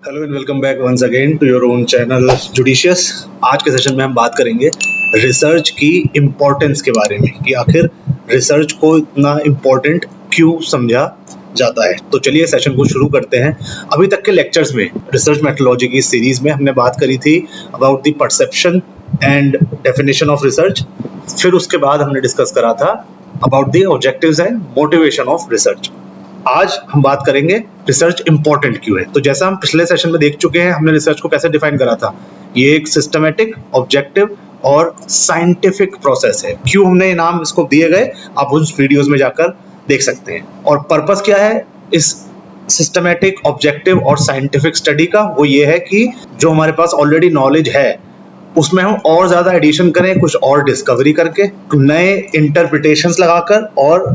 Hello and welcome back once again to your own channel judicious. आज के session में हम बात करेंगे रिसर्च की इम्पोर्टेंस के बारे में कि आखिर रिसर्च को इतना इम्पोर्टेंट क्यों समझा जाता है। तो चलिए सेशन को शुरू करते हैं। अभी तक के लेक्चर्स में रिसर्च मेथोडोलॉजी की सीरीज में हमने बात करी थी about the perception and definition of research. फिर उसके बाद हमने डिस्कस करा था about the objectives and motivation of research. आज हम बात करेंगे रिसर्च इंपॉर्टेंट क्यों है। तो जैसा हम पिछले सेशन में देख चुके हैं, हमने रिसर्च को कैसे डिफाइन करा था। ये एक सिस्टमेटिक, ऑब्जेक्टिव और साइंटिफिक प्रोसेस है। क्यों हमने नाम इसको दिए गए आप उस वीडियोस में जाकर देख सकते हैं। और पर्पस क्या है इस सिस्टमेटिक, ऑब्जेक्टिव और साइंटिफिक स्टडी का, वो ये है कि जो हमारे पास ऑलरेडी नॉलेज है उसमें हम और ज्यादा एडिशन करें, कुछ और डिस्कवरी करके, नए इंटरप्रिटेशंस लगाकर और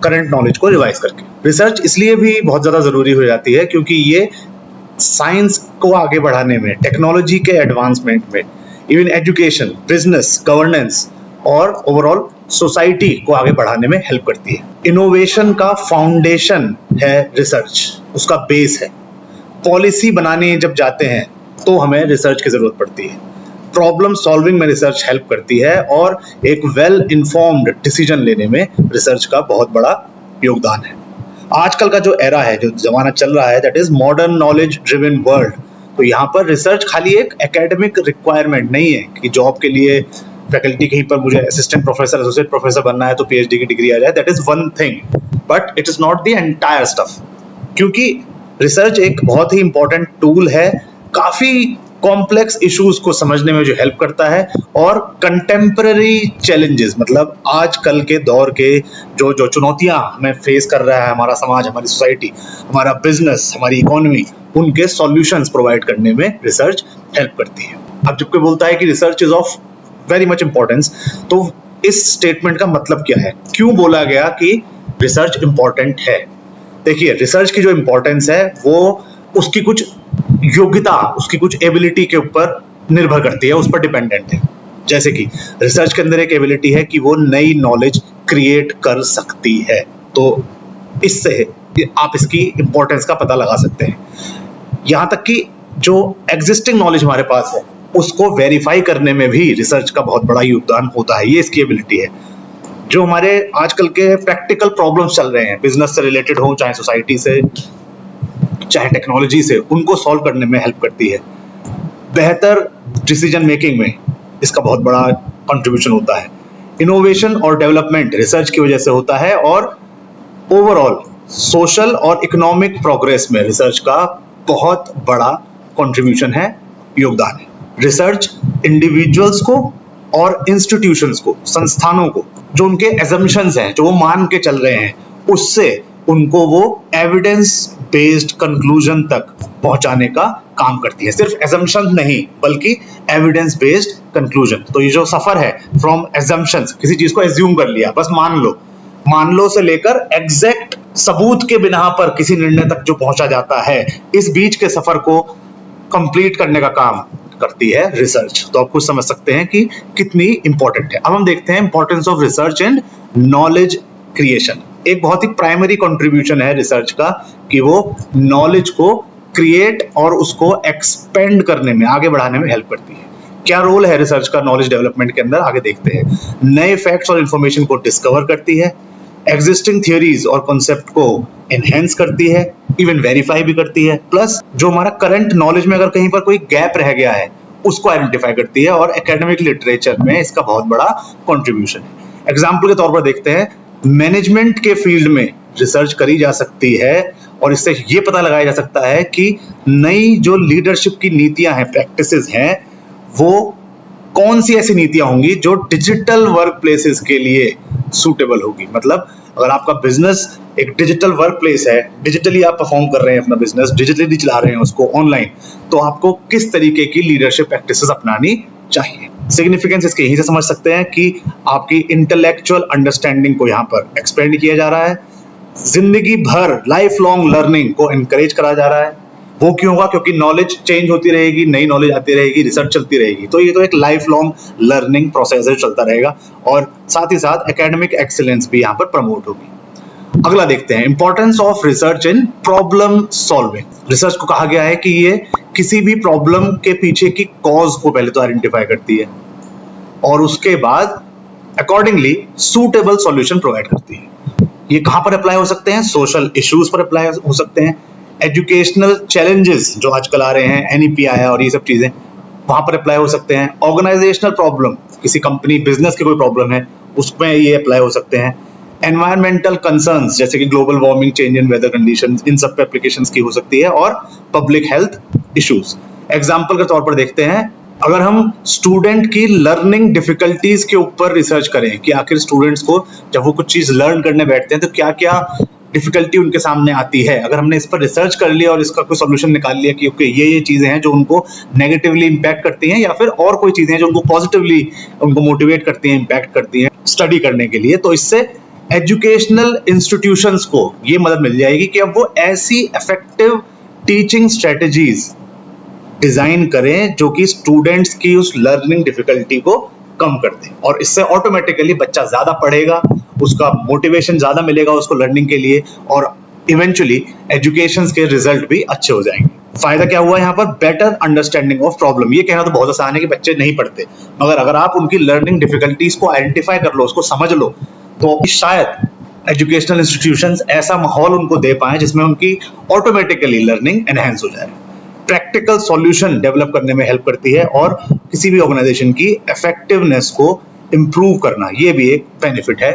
करंट नॉलेज को रिवाइज करके। रिसर्च इसलिए भी बहुत ज्यादा जरूरी हो जाती है क्योंकि ये साइंस को आगे बढ़ाने में, टेक्नोलॉजी के एडवांसमेंट में, इवन एजुकेशन, बिजनेस, गवर्नेंस और ओवरऑल सोसाइटी को आगे बढ़ाने में हेल्प करती है। इनोवेशन का फाउंडेशन है रिसर्च, उसका बेस है। पॉलिसी बनाने जब जाते हैं तो हमें रिसर्च की जरूरत पड़ती है। प्रॉब्लम सॉल्विंग में रिसर्च हेल्प करती है और एक वेल इन्फॉर्म्ड डिसीजन लेने में रिसर्च का बहुत बड़ा योगदान है। आजकल का जो एरा है, जो जमाना चल रहा है, that is modern knowledge driven world. तो यहाँ पर रिसर्च खाली एक एकेडमिक रिक्वायरमेंट नहीं है कि जॉब के लिए फैकल्टी कहीं पर मुझे असिस्टेंट प्रोफेसर, एसोसिएट प्रोफेसर बनना है तो पीएचडी की डिग्री आ जाए। That is one thing, but it is not the entire stuff. क्योंकि रिसर्च एक बहुत ही इंपॉर्टेंट टूल है, काफी कॉम्प्लेक्स इश्यूज को समझने में जो हेल्प करता है और कंटेम्पररी चैलेंजेस, मतलब आजकल के दौर के जो चुनौतियां हमें फेस कर रहा है हमारा समाज, हमारी सोसाइटी, हमारा बिजनेस, हमारी इकोनॉमी, उनके सॉल्यूशंस प्रोवाइड करने में रिसर्च हेल्प करती है। अब जब कोई बोलता है कि research is of very much importance, तो इस स्टेटमेंट का मतलब क्या है, क्यों बोला गया कि रिसर्च इंपॉर्टेंट है। देखिए, रिसर्च की जो इंपॉर्टेंस है वो उसकी कुछ योग्यता, उसकी कुछ एबिलिटी के ऊपर निर्भर करती है, उस पर डिपेंडेंट है। जैसे कि रिसर्च के अंदर एक एबिलिटी है कि वो नई नॉलेज क्रिएट कर सकती है। तो इससे आप इसकी इंपॉर्टेंस का पता लगा सकते हैं। यहां तक कि जो एग्जिस्टिंग नॉलेज हमारे पास है उसको वेरीफाई करने में भी रिसर्च का बहुत बड़ा योगदान होता है। ये इसकी एबिलिटी है। जो हमारे आजकल के प्रैक्टिकल प्रॉब्लम्स चल रहे हैं, बिजनेस से रिलेटेड हो, चाहे सोसाइटी से, चाहे टेक्नोलॉजी से, उनको सॉल्व करने में हेल्प करती है। बेहतर डिसीजन मेकिंग में इसका बहुत बड़ा कंट्रीब्यूशन होता है। इनोवेशन और डेवलपमेंट रिसर्च की वजह से होता है और ओवरऑल सोशल और इकोनॉमिक प्रोग्रेस में रिसर्च का बहुत बड़ा कंट्रीब्यूशन है, योगदान है। रिसर्च इंडिविजुअल्स को और इंस्टीट्यूशंस को, संस्थानों को, जो उनके एजम्पशंस हैं, जो वो मान के चल रहे हैं, उससे उनको वो एविडेंस बेस्ड कंक्लूजन तक पहुंचाने का काम करती है। सिर्फ एजम्पशन नहीं बल्कि एविडेंस बेस्ड कंक्लूजन। तो ये जो सफर है फ्रॉम एजम्पशंस, किसी चीज को एज्यूम कर लिया, बस मान लो से लेकर एग्जैक्ट सबूत के बिना पर किसी निर्णय तक जो पहुंचा जाता है, इस बीच के सफर को कंप्लीट करने का काम करती है रिसर्च। तो आप खुद समझ सकते हैं कि कितनी इंपॉर्टेंट है। अब हम देखते हैं importance of research and knowledge creation. एक बहुत ही प्राइमरी कंट्रीब्यूशन है रिसर्च का कि वो नॉलेज को क्रिएट और उसको एक्सपेंड करने में, आगे बढ़ाने में हेल्प करती है। क्या रोल है रिसर्च का नॉलेज डेवलपमेंट के अंदर, आगे देखते हैं। नए फैक्ट्स और इंफॉर्मेशन को डिस्कवर करती है, एग्जिस्टिंग थियोरीज और कॉन्सेप्ट को एनहेंस करती है, इवन वेरीफाई भी करती है। प्लस जो हमारा करंट नॉलेज में अगर कहीं पर कोई गैप रह गया है उसको आइडेंटिफाई करती है और एकेडमिक लिटरेचर में इसका बहुत बड़ा कंट्रीब्यूशन है। एग्जाम्पल के तौर पर देखते हैं, मैनेजमेंट के फील्ड में रिसर्च करी जा सकती है और इससे ये पता लगाया जा सकता है कि नई जो लीडरशिप की नीतियां हैं, प्रैक्टिसेस हैं, वो कौन सी ऐसी नीतियां होंगी जो डिजिटल वर्क प्लेसेस के लिए सूटेबल होगी। मतलब अगर आपका बिजनेस एक डिजिटल वर्क प्लेस है, डिजिटली आप परफॉर्म कर रहे हैं अपना बिजनेस, डिजिटली चला रहे हैं उसको ऑनलाइन, तो आपको किस तरीके की लीडरशिप प्रैक्टिसेस अपनानी चाहिए। सिग्निफिकेंस इसके यहीं से समझ सकते हैं कि आपकी इंटेलेक्चुअल अंडरस्टैंडिंग को यहाँ पर एक्सपेंड किया जा रहा है, जिंदगी भर लाइफ लॉन्ग लर्निंग को एनकरेज करा जा रहा है। वो क्यों होगा? क्योंकि नॉलेज चेंज होती रहेगी, नई नॉलेज आती रहेगी, रिसर्च चलती रहेगी। तो ये तो एक लाइफ लॉन्ग लर्निंग प्रोसेस चलता रहेगा और साथ ही साथ एकेडमिक एक्सीलेंस भी यहाँ पर प्रमोट होगी। अगला देखते हैं, importance of research in problem solving. Research को कहा गया है कि ये किसी भी प्रॉब्लम के पीछे की कॉज को पहले तो आइडेंटिफाई करती है और उसके बाद अकॉर्डिंगली सूटेबल सॉल्यूशन प्रोवाइड करती है। ये कहां पर अप्लाई हो सकते हैं? सोशल इश्यूज पर अप्लाई हो सकते हैं, एजुकेशनल चैलेंजेस जो आजकल आ रहे हैं, एनईपी आया और ये सब चीजें, वहां पर अप्लाई हो सकते हैं। ऑर्गेनाइजेशनल प्रॉब्लम, किसी कंपनी बिजनेस की कोई प्रॉब्लम है उसमें ये अप्लाई हो सकते हैं। एनवायरमेंटल कंसर्न्स जैसे कि global warming, change in weather conditions, इन सब पे एप्लीकेशंस की हो सकती है। और पब्लिक हेल्थ इश्यूज। एग्जांपल के तौर पर देखते हैं, अगर हम स्टूडेंट की लर्निंग डिफिकल्टीज के ऊपर रिसर्च करें कि आखिर स्टूडेंट्स को जब वो कुछ चीज लर्न करने बैठते हैं तो क्या क्या डिफिकल्टी उनके सामने आती है, अगर हमने इस पर रिसर्च कर लिया और इसका कोई सोल्यूशन निकाल लिया कि ओके ये चीजें हैं जो उनको नेगेटिवली इंपैक्ट करती हैं या फिर और कोई चीजें हैं जो उनको पॉजिटिवली उनको मोटिवेट करती हैं, इंपैक्ट करती हैं स्टडी करने के लिए, तो इससे एजुकेशनल इंस्टीट्यूशंस को ये मदद मिल जाएगी कि अब वो ऐसी इफेक्टिव टीचिंग स्ट्रेटजीज डिजाइन करें जो कि स्टूडेंट्स की उस लर्निंग डिफिकल्टी को कम कर दें और इससे ऑटोमेटिकली बच्चा ज्यादा पढ़ेगा, उसका मोटिवेशन ज्यादा मिलेगा उसको लर्निंग के लिए और इवेंचुअली एजुकेशन के रिजल्ट भी अच्छे हो जाएंगे। फायदा क्या हुआ यहाँ पर? Better understanding of problem. ये कहना तो बहुत आसान है कि बच्चे नहीं पढ़ते, मगर अगर आप उनकी लर्निंग डिफिकल्टीज को आइडेंटिफाई कर लो, उसको समझ लो, तो शायद एजुकेशनल इंस्टीट्यूशंस ऐसा माहौल उनको दे पाए जिसमें उनकी ऑटोमेटिकली लर्निंग एनहेंस हो जाए। प्रैक्टिकल सॉल्यूशन डेवलप करने में हेल्प करती है और किसी भी ऑर्गेनाइजेशन की इफेक्टिवनेस को इंप्रूव करना, ये भी एक बेनिफिट है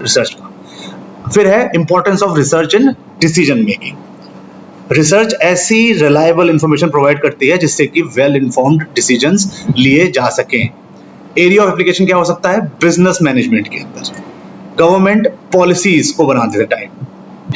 रिसर्च का। फिर है importance of research in decision making. Research ऐसी रिलायबल इंफॉर्मेशन प्रोवाइड करती है जिससे कि वेल इन्फॉर्म्ड डिसीजंस लिए जा सकें। एरिया ऑफ एप्लीकेशन क्या हो सकता है? बिजनेस मैनेजमेंट के अंदर, गवर्नमेंट पॉलिसीज को बनाते थे टाइम,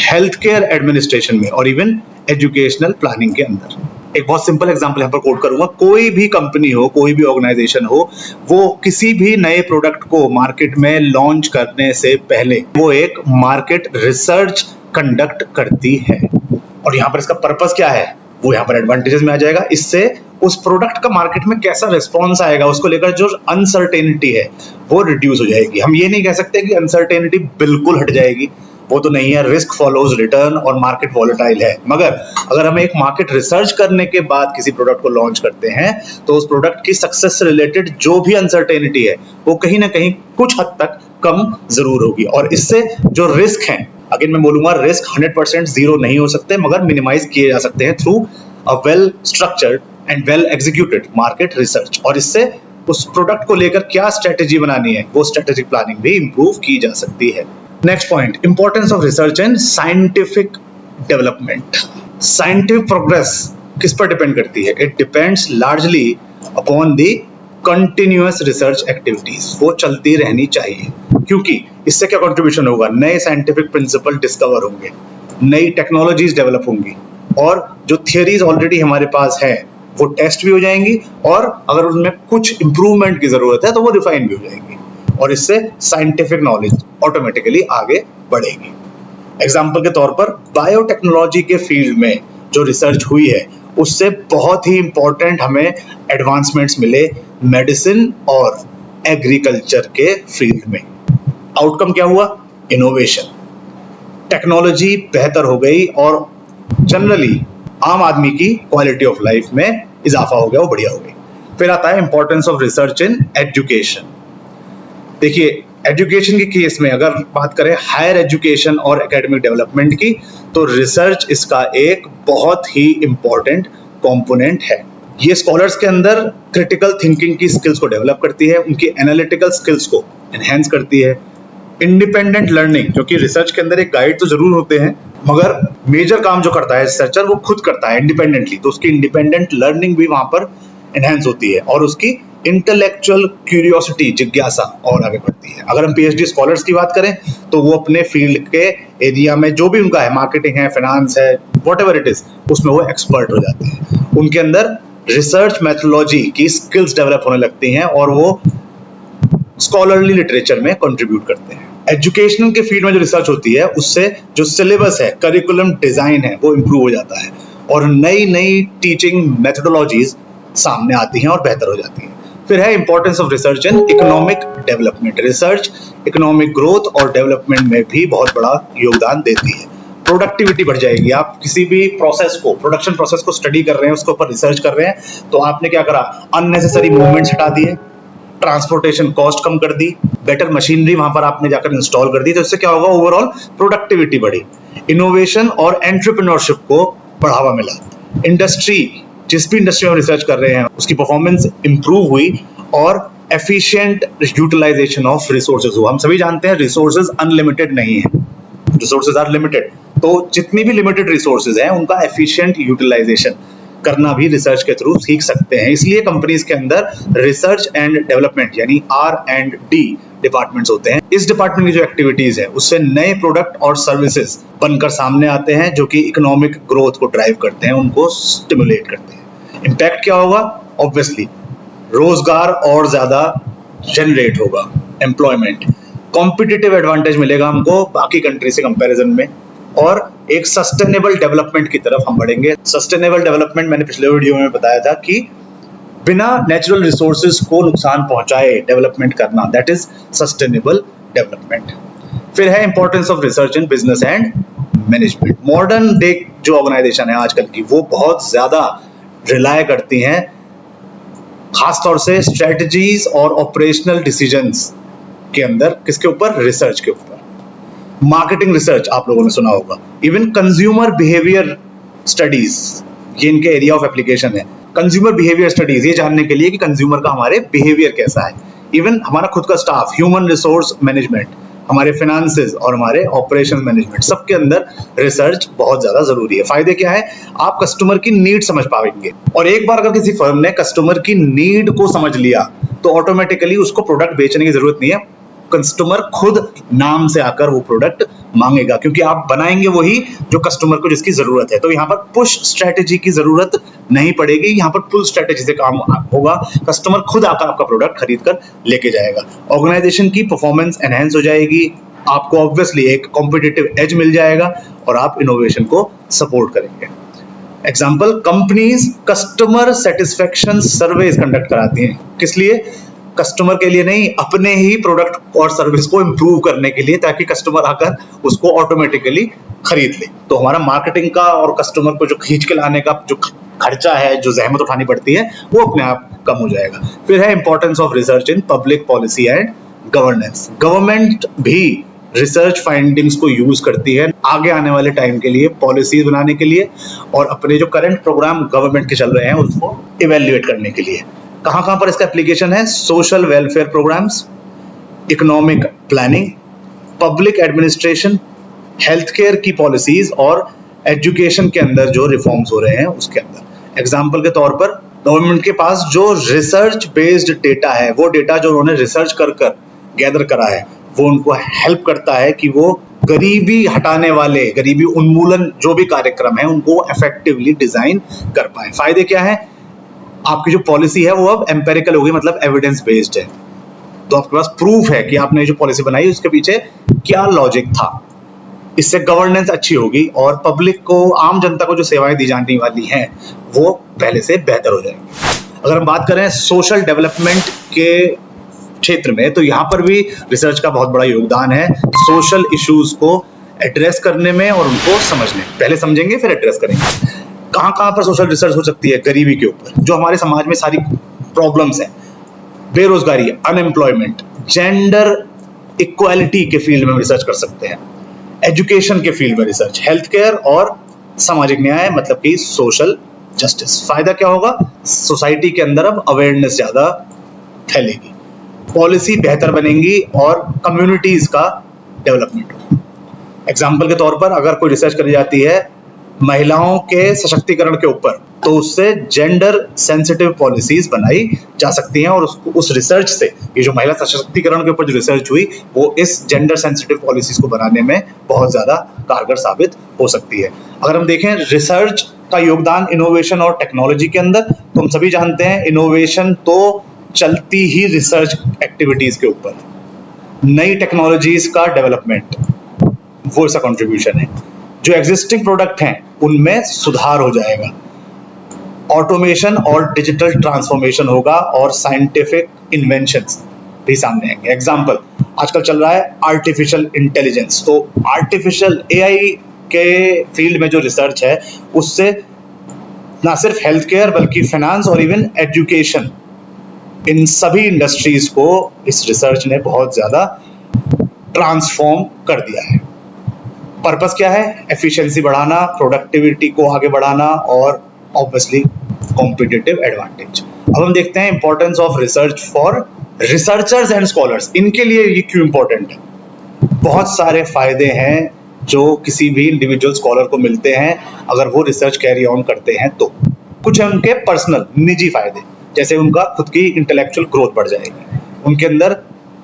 हेल्थ केयर एडमिनिस्ट्रेशन में और इवन एजुकेशनल प्लानिंग के अंदर। एक बहुत सिंपल एग्जांपल यहाँ पर कोट करूंगा, कोई भी कंपनी हो, कोई भी ऑर्गेनाइजेशन हो, वो किसी भी नए प्रोडक्ट को मार्केट में लॉन्च करने से पहले वो एक मार्केट रिसर्च कंडक्ट करती है और यहाँ पर इसका पर्पस क्या है वो यहाँ पर एडवांटेजेस में आ जाएगा। इससे उस प्रोडक्ट का मार्केट में कैसा रिस्पॉन्स आएगा, उसको लेकर जो अनसर्टेनिटी है वो रिड्यूस हो जाएगी। हम ये नहीं कह सकते कि अनसर्टेनिटी बिल्कुल हट जाएगी, वो तो नहीं है, रिस्क फॉलोज रिटर्न और मार्केट वॉलेटाइल है, मगर अगर हम एक मार्केट रिसर्च करने के बाद किसी प्रोडक्ट को लॉन्च करते हैं तो उस प्रोडक्ट की सक्सेस से रिलेटेड जो भी अनसर्टेनिटी है वो कहीं ना कहीं कुछ हद तक कम जरूर होगी और इससे जो रिस्क है, अगेन मैं बोलूंगा, रिस्क 100% जीरो नहीं हो सकते मगर मिनिमाइज किए जा सकते हैं through a well structured and well executed market research. और इससे उस प्रोडक्ट को लेकर क्या स्ट्रेटेजी बनानी है वो स्ट्रेटेजिक प्लानिंग भी इंप्रूव की जा सकती है। Next point, importance of research and scientific development. Scientific progress किस पर डिपेंड करती है? It depends largely upon the continuous research activities. वो चलती रहनी चाहिए क्योंकि इससे क्या कंट्रीब्यूशन होगा? नए साइंटिफिक प्रिंसिपल डिस्कवर होंगे, नई टेक्नोलॉजीज डेवलप होंगी और जो थियरीज ऑलरेडी हमारे पास है वो टेस्ट भी हो जाएंगी और अगर उनमें कुछ इंप्रूवमेंट की जरूरत है तो वो रिफाइन भी हो जाएंगी और इससे साइंटिफिक नॉलेज ऑटोमेटिकली आगे बढ़ेगी। एग्जाम्पल के तौर पर बायोटेक्नोलॉजी के फील्ड में जो रिसर्च हुई है उससे बहुत ही इंपॉर्टेंट हमें एडवांसमेंट्स मिले मेडिसिन और एग्रीकल्चर के फील्ड में। आउटकम क्या हुआ? इनोवेशन, टेक्नोलॉजी बेहतर हो गई और जनरली आम आदमी की क्वालिटी ऑफ लाइफ में इजाफा हो गया, वो बढ़िया हो गई। फिर आता है importance of research in education. देखिए, एजुकेशन के केस में अगर बात करें हायर एजुकेशन और एकेडमिक डेवलपमेंट की, तो रिसर्च इसका एक बहुत ही इंपॉर्टेंट कंपोनेंट है। ये स्कॉलर्स के अंदर क्रिटिकल थिंकिंग की स्किल्स को डेवलप करती है, उनकी एनालिटिकल स्किल्स को एनहेंस करती है। इंडिपेंडेंट लर्निंग, क्योंकि रिसर्च के अंदर एक गाइड तो जरूर होते हैं मगर मेजर काम जो करता है रिसर्चर वो खुद करता है इंडिपेंडेंटली, तो उसकी इंडिपेंडेंट लर्निंग भी वहां पर एनहेंस होती है और उसकी इंटेलेक्चुअल क्यूरियोसिटी, जिज्ञासा और आगे बढ़ती है। अगर हम पीएचडी स्कॉलर्स की बात करें तो वो अपने फील्ड के एरिया में जो भी उनका है, मार्केटिंग है, फाइनेंस है, व्हाटएवर इट इज, उसमें वो एक्सपर्ट हो जाते हैं। उनके अंदर रिसर्च मेथोडोलॉजी की स्किल्स डेवलप होने लगती हैं और वो स्कॉलरली लिटरेचर में कंट्रीब्यूट करते हैं। एजुकेशनल के फील्ड में जो रिसर्च होती है उससे जो सिलेबस है, करिकुलम डिजाइन है, वो इंप्रूव हो जाता है और नई नई टीचिंग मेथोडोलॉजीज सामने आती हैं और बेहतर हो जाती हैं। फिर है importance of research in economic development. Research economic growth और डेवलपमेंट में भी बहुत बड़ा योगदान देती है। प्रोडक्टिविटी बढ़ जाएगी। आप किसी भी प्रोसेस को, प्रोडक्शन प्रोसेस को स्टडी कर रहे हैं, उसके ऊपर रिसर्च कर रहे हैं, तो आपने क्या करा, अननेसेसरी मूवमेंट्स हटा दिए, ट्रांसपोर्टेशन कॉस्ट कम कर दी, बेटर मशीनरी वहां पर आपने जाकर इंस्टॉल कर दी, तो इससे क्या होगा, ओवरऑल प्रोडक्टिविटी बढ़ी, इनोवेशन और एंटरप्रेन्योरशिप को बढ़ावा मिला, इंडस्ट्री, जिस भी इंडस्ट्री में रिसर्च कर रहे हैं उसकी परफॉर्मेंस इंप्रूव हुई और एफिशिएंट यूटिलाइजेशन ऑफ रिसोर्सेज हुआ। हम सभी जानते हैं रिसोर्सेज अनलिमिटेड नहीं है, रिसोर्सेज आर लिमिटेड, तो जितनी भी लिमिटेड रिसोर्सेज हैं उनका एफिशिएंट यूटिलाइजेशन करना भी रिसर्च के थ्रू सीख सकते हैं। इसलिए कंपनीज के अंदर रिसर्च एंड डेवलपमेंट यानी R&D डिपार्टमेंट्स होते हैं। इस डिपार्टमेंट की जो एक्टिविटीज है उससे नए प्रोडक्ट और सर्विसेज बनकर सामने आते हैं जो कि इकोनॉमिक ग्रोथ को ड्राइव करते हैं, उनको स्टिमुलेट करते हैं। इम्पैक्ट क्या होगा, ऑब्वियसली रोजगार और ज्यादा जनरेट होगा, एम्प्लॉयमेंट, कॉम्पिटिटिव एडवांटेज मिलेगा हमको बाकी कंट्री से कंपैरिजन में, और एक सस्टेनेबल डेवलपमेंट की तरफ हम बढ़ेंगे। सस्टेनेबल डेवलपमेंट मैंने पिछले वीडियो में बताया था कि बिना नेचुरल रिसोर्सेज को नुकसान पहुंचाए डेवलपमेंट करना, दैट इज सस्टेनेबल डेवलपमेंट। फिर है importance of research in business and management. Modern day जो ऑर्गेनाइजेशन है आजकल की, वो बहुत ज्यादा रिलाय करती हैं खासतौर से स्ट्रेटजीज और ऑपरेशनल डिसीजंस के अंदर, किसके ऊपर, रिसर्च के ऊपर। मार्केटिंग रिसर्च आप लोगों ने सुना होगा, इवन कंज्यूमर बिहेवियर स्टडीज, ये इनके एरिया ऑफ एप्लीकेशन है। कंज्यूमर बिहेवियर स्टडीज, ये जानने के लिए कि कंज्यूमर का हमारे बिहेवियर कैसा है। इवन हमारा खुद का स्टाफ, ह्यूमन रिसोर्स मैनेजमेंट, हमारे फाइनेंसेस और हमारे ऑपरेशन मैनेजमेंट, सबके अंदर रिसर्च बहुत ज्यादा जरूरी है। फायदे क्या है, आप कस्टमर की नीड समझ पाएंगे, और एक बार अगर किसी फर्म ने कस्टमर की नीड को समझ लिया तो ऑटोमेटिकली उसको प्रोडक्ट बेचने की जरूरत नहीं है, कस्टमर खुद नाम से आकर वो प्रोडक्ट मांगेगा, क्योंकि आप बनाएंगे वही जो कस्टमर को जिसकी जरूरत है। तो यहाँ पर पुश स्ट्रेटेजी की जरूरत नहीं पड़ेगी, यहाँ पर पुल स्ट्रेटेजी से काम होगा, कस्टमर खुद आकर आपका प्रोडक्ट खरीद कर लेके जाएगा। ऑर्गेनाइजेशन की परफॉर्मेंस एनहेंस हो जाएगी, आपको ऑब्वियसली एक कॉम्पिटिटिव एज मिल जाएगा और आप इनोवेशन को सपोर्ट करेंगे। Example, companies customer satisfaction surveys conduct कराती हैं, किस लिए, कस्टमर के लिए नहीं, अपने ही प्रोडक्ट और सर्विस को इंप्रूव करने के लिए, ताकि कस्टमर आकर उसको ऑटोमेटिकली खरीद ले। तो हमारा मार्केटिंग का और कस्टमर को जो खींच के लाने का जो खर्चा है, जो जहमत उठानी पड़ती है, वो अपने आप कम हो जाएगा। फिर है importance of research in public policy and governance. Government भी रिसर्च फाइंडिंग्स को यूज करती है आगे आने वाले टाइम के लिए, पॉलिसीज बनाने के लिए, और अपने जो करंट प्रोग्राम गवर्नमेंट के चल रहे हैं उसको इवेल्युएट करने के लिए। कहां पर इसका एप्लीकेशन है, social welfare programmes, economic planning, public administration, health care की पॉलिसीज और एजुकेशन के अंदर जो रिफॉर्म्स हो रहे हैं उसके अंदर। एग्जाम्पल के तौर पर गवर्नमेंट के पास जो रिसर्च बेस्ड डेटा है, वो डेटा जो उन्होंने रिसर्च कर गैदर करा है, वो उनको हेल्प करता है कि वो गरीबी हटाने वाले, गरीबी उन्मूलन जो भी कार्यक्रम है उनको इफेक्टिवली डिजाइन कर पाए। फायदे क्या है, आपकी जो पॉलिसी है वो अब एम्पेरिकल होगी, मतलब एविडेंस बेस्ड है, तो आपके पास प्रूफ है कि आपने जो पॉलिसी बनाई उसके पीछे क्या लॉजिक था। इससे गवर्नेंस अच्छी होगी और पब्लिक को, आम जनता को जो सेवाएं दी जाने वाली हैं वो पहले से बेहतर हो जाएंगी। अगर हम बात करें सोशल डेवलपमेंट के क्षेत्र में, तो यहाँ पर भी रिसर्च का बहुत बड़ा योगदान है सोशल इश्यूज को एड्रेस करने में और उनको समझने। पहले समझेंगे फिर एड्रेस करेंगे। कहां पर सोशल रिसर्च हो सकती है, गरीबी के ऊपर, जो हमारे समाज में सारी प्रॉब्लम्स हैं, बेरोजगारी, अनएम्प्लॉयमेंट, जेंडर इक्वालिटी के फील्ड में रिसर्च कर सकते हैं, एजुकेशन के फील्ड में रिसर्च, हेल्थ केयर और सामाजिक न्याय, मतलब कि सोशल जस्टिस। फायदा क्या होगा, सोसाइटी के अंदर अब अवेयरनेस ज्यादा फैलेगी, पॉलिसी बेहतर बनेंगी और कम्युनिटीज का डेवलपमेंट होगा। एग्जाम्पल के तौर पर अगर कोई रिसर्च करी जाती है महिलाओं के सशक्तिकरण के ऊपर, तो उससे जेंडर सेंसिटिव पॉलिसीज बनाई जा सकती हैं, और उस रिसर्च से, ये जो महिला सशक्तिकरण के ऊपर जो रिसर्च हुई, वो इस जेंडर सेंसिटिव पॉलिसीज को बनाने में बहुत ज्यादा कारगर साबित हो सकती है। अगर हम देखें रिसर्च का योगदान इनोवेशन और टेक्नोलॉजी के अंदर, तो हम सभी जानते हैं इनोवेशन तो चलती ही रिसर्च एक्टिविटीज के ऊपर, नई टेक्नोलॉजीज का डेवलपमेंट वो इसका कंट्रीब्यूशन है। जो एग्जिस्टिंग प्रोडक्ट हैं उनमें सुधार हो जाएगा, ऑटोमेशन और डिजिटल ट्रांसफॉर्मेशन होगा और साइंटिफिक इन्वेंशंस भी सामने आएंगे। एग्जाम्पल आजकल चल रहा है आर्टिफिशियल इंटेलिजेंस, तो आर्टिफिशियल एआई के फील्ड में जो रिसर्च है उससे ना सिर्फ हेल्थ केयर बल्कि फाइनेंस और इवन एजुकेशन, इन सभी इंडस्ट्रीज को इस रिसर्च ने बहुत ज्यादा ट्रांसफॉर्म कर दिया है। पर्पस क्या है? एफिशिएंसी बढ़ाना, प्रोडक्टिविटी को आगे बढ़ाना और ऑब्वियसली कॉम्पिटिटिव एडवांटेज। अब हम देखते हैं importance of research for researchers and scholars. इनके लिए ये क्यों इंपॉर्टेंट है? बहुत सारे फायदे हैं जो किसी भी इंडिविजुअल स्कॉलर को मिलते हैं अगर वो रिसर्च कैरी ऑन करते हैं तो। कुछ है उनके पर्सनल निजी फायदे, जैसे उनका खुद की इंटेलेक्चुअल ग्रोथ बढ़ जाएगी, उनके अंदर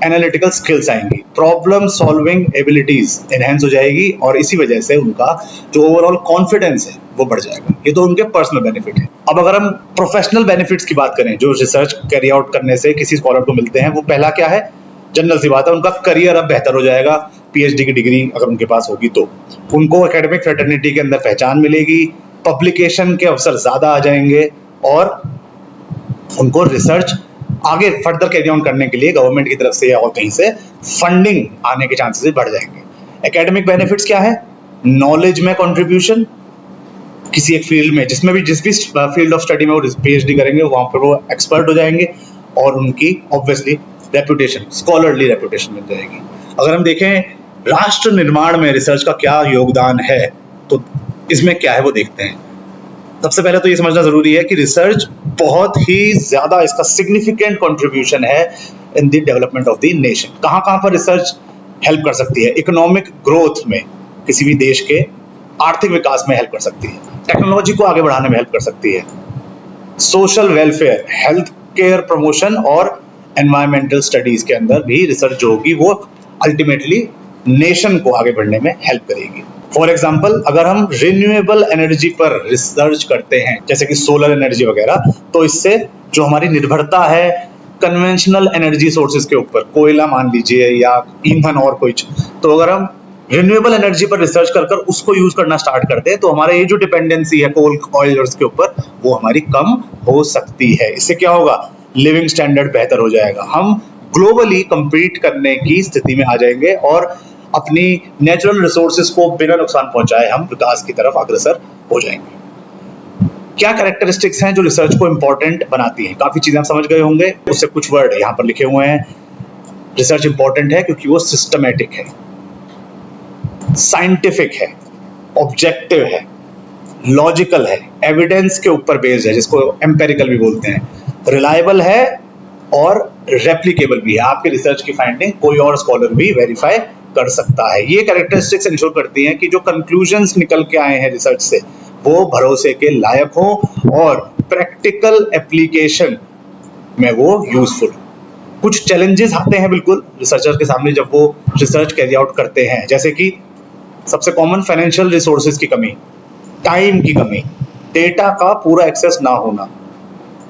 एनालिटिकल स्किल्स आएंगी, प्रॉब्लम सॉल्विंग एबिलिटीज एनहेंस हो जाएगी और इसी वजह से उनका जो ओवरऑल कॉन्फिडेंस है वो बढ़ जाएगा। ये तो उनके पर्सनल बेनिफिट है। अब अगर हम प्रोफेशनल बेनिफिट्स की बात करें जो रिसर्च कैरी आउट करने से किसी स्कॉलर को मिलते हैं, वो पहला क्या है? जनरल सी बात है, उनका करियर अब बेहतर हो जाएगा। पीएचडी की डिग्री अगर उनके पास होगी तो उनको एकेडमिक फ्रेटर्निटी के अंदर पहचान मिलेगी, पब्लिकेशन के अवसर ज्यादा आ जाएंगे और उनको रिसर्च आगे फर्दर कैरी ऑन करने के लिए गवर्नमेंट की तरफ से या और कहीं से फंडिंग आने के चांसेस बढ़ जाएंगे। एकेडमिक बेनिफिट्स क्या है? नॉलेज में कंट्रीब्यूशन, किसी एक फील्ड में जिस भी फील्ड ऑफ स्टडी में वो पीएचडी करेंगे वहां पर वो एक्सपर्ट हो जाएंगे और उनकी ऑब्वियसली रेपुटेशन, स्कॉलरली रेपुटेशन मिल जाएगी। अगर हम देखें राष्ट्र निर्माण में रिसर्च का क्या योगदान है तो इसमें क्या है वो देखते हैं। सबसे पहले तो ये समझना जरूरी है कि रिसर्च बहुत ही ज्यादा इसका सिग्निफिकेंट कंट्रीब्यूशन है in the development of the nation. कहां कहां पर रिसर्च हेल्प कर सकती है? इकोनॉमिक ग्रोथ में, किसी भी देश के आर्थिक विकास में हेल्प कर सकती है, टेक्नोलॉजी को आगे बढ़ाने में हेल्प कर सकती है, social welfare, health care promotion और एनवायरमेंटल स्टडीज के अंदर भी रिसर्च जो होगी वो अल्टीमेटली नेशन को आगे बढ़ने में हेल्प करेगी। फॉर एग्जाम्पल अगर हम रिन्यूएबल एनर्जी पर रिसर्च करते हैं जैसे कि सोलर एनर्जी वगैरह, तो इससे जो हमारी निर्भरता है कन्वेंशनल एनर्जी सोर्सेज के ऊपर, कोयला मान लीजिए या ईंधन और कुछ, तो अगर हम रिन्यूएबल एनर्जी पर रिसर्च कर उसको यूज करना स्टार्ट करते हैं तो हमारा ये जो डिपेंडेंसी है कोल ऑयल के ऊपर वो हमारी कम हो सकती है। इससे क्या होगा? लिविंग स्टैंडर्ड बेहतर हो जाएगा, हम ग्लोबली compete करने की स्थिति में आ जाएंगे और अपनी नेचुरल रिसोर्सेज को बिना नुकसान पहुंचाए हम विकास की तरफ अग्रसर हो जाएंगे। क्या कैरेक्टरिस्टिक्स हैं जो रिसर्च को इंपॉर्टेंट बनाती हैं? काफी चीजें आप समझ गए होंगे, उससे कुछ वर्ड यहाँ पर लिखे हुए हैं। रिसर्च इंपॉर्टेंट है क्योंकि वो सिस्टमेटिक है, साइंटिफिक है, ऑब्जेक्टिव है, लॉजिकल है, एविडेंस के ऊपर बेस्ड है जिसको एम्पेरिकल भी बोलते हैं, रिलायबल है और रेप्लिकेबल भी है। आपके रिसर्च की फाइंडिंग कोई और स्कॉलर भी वेरीफाई कर सकता है। ये कैरेक्टरिस्टिक्स इंश्योर करती हैं कि जो कंक्लूजन्स निकल के आए हैं रिसर्च से वो भरोसे के लायक हो और प्रैक्टिकल एप्लीकेशन में वो यूजफुल। कुछ चैलेंजेस आते हैं बिल्कुल रिसर्चर के सामने जब वो रिसर्च कैरी आउट करते हैं, जैसे कि सबसे कॉमन फाइनेंशियल रिसोर्सेज की कमी, टाइम की कमी, डेटा का पूरा एक्सेस ना होना,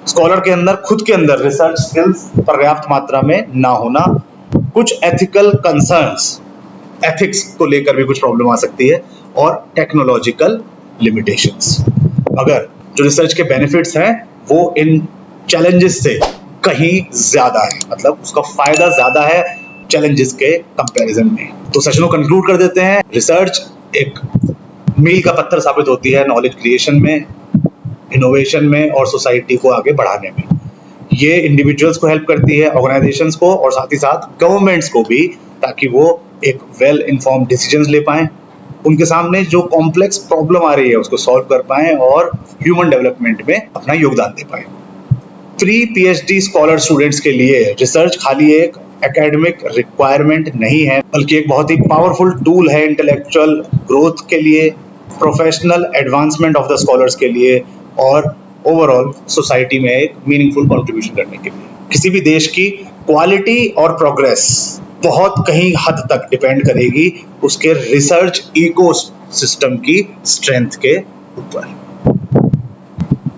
स्कॉलर के अंदर खुद के अंदर रिसर्च स्किल्स पर्याप्त मात्रा में ना होना, कुछ एथिकल कंसर्न्स, एथिक्स को लेकर भी कुछ प्रॉब्लम आ सकती है और टेक्नोलॉजिकल लिमिटेशंस। अगर जो रिसर्च के बेनिफिट्स हैं वो इन चैलेंजेस से कहीं ज्यादा है, मतलब उसका फायदा ज्यादा है चैलेंजेस के कंपैरिजन में। तो सेशन को कंक्लूड कर देते हैं। रिसर्च एक मील का पत्थर साबित होती है नॉलेज क्रिएशन में, इनोवेशन में और सोसाइटी को आगे बढ़ाने में। ये इंडिविजुअल्स को हेल्प करती है, ऑर्गेनाइजेशंस को और साथ ही साथ गवर्नमेंट्स को भी, ताकि वो एक वेल इन्फॉर्म्ड डिसीजंस ले पाएं, उनके सामने जो कॉम्प्लेक्स प्रॉब्लम आ रही है उसको सॉल्व कर पाएं और ह्यूमन डेवलपमेंट में अपना योगदान दे पाएं। प्री पीएचडी स्कॉलर स्टूडेंट्स के लिए रिसर्च खाली एक एकेडमिक रिक्वायरमेंट नहीं है बल्कि एक बहुत ही पावरफुल टूल है इंटेलेक्चुअल ग्रोथ के लिए, professional advancement of the scholars के लिए और ओवरऑल सोसाइटी में एक मीनिंगफुल कंट्रीब्यूशन करने के लिए। किसी भी देश की क्वालिटी और प्रोग्रेस बहुत कहीं हद तक डिपेंड करेगी उसके रिसर्च इकोसिस्टम की स्ट्रेंथ के ऊपर।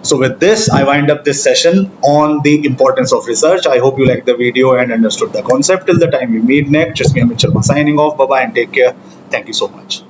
So with this, I wind up this session on the importance of research. I hope you liked the video and understood the concept. Till the time we meet next, just me, Amit Sharma, signing off. Bye-bye and take care. Thank you so much.